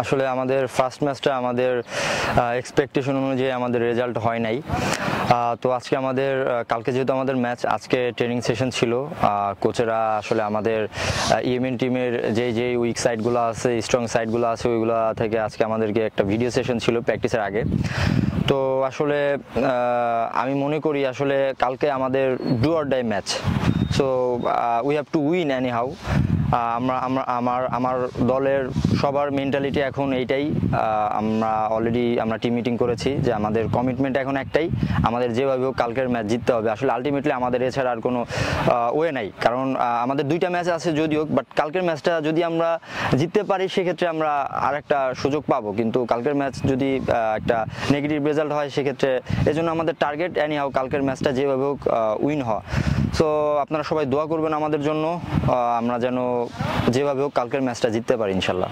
আসলে আমাদের ফার্স্ট ম্যাচটা আমাদের এক্সপেকটেশন অনুযায়ী আমাদের রেজাল্ট হয় নাই। তো আজকে আমাদের কালকে যেহেতু আমাদের ম্যাচ, আজকে ট্রেনিং সেশন ছিল। কোচেরা আসলে আমাদের ইএমএন টিমের যেই উইক সাইডগুলো আছে, স্ট্রং সাইডগুলো আছে, ওইগুলো থেকে আজকে আমাদেরকে একটা ভিডিও সেশন ছিল প্র্যাকটিসের আগে। তো আসলে আমি মনে করি আসলে কালকে আমাদের do or die match. So we have to win anyhow. আমার দলের সবার মেন্টালিটি এখন এইটাই। আমরা টিম মিটিং করেছি যে আমাদের কমিটমেন্ট এখন একটাই, আমাদের যেভাবে হোক কালকের ম্যাচ জিততে হবে। আসলে আলটিমেটলি আমাদের এছাড়া আর কোনো ওয়ে নাই, কারণ আমাদের দুইটা ম্যাচ আছে যদিও, বাট কালকের ম্যাচটা যদি আমরা জিততে পারি সেক্ষেত্রে আমরা আর একটা সুযোগ পাবো। কিন্তু কালকের ম্যাচ যদি একটা নেগেটিভ রেজাল্ট হয় সেক্ষেত্রে এজন্য আমাদের টার্গেট এনি হাউ কালকের ম্যাচটা যেভাবে হোক উইন হওয়া। সো আপনারা সবাই দোয়া করবেন আমাদের জন্য, আমরা যেন যেভাবে হোক কালকের ম্যাচটা জিততে পারি ইনশাল্লাহ।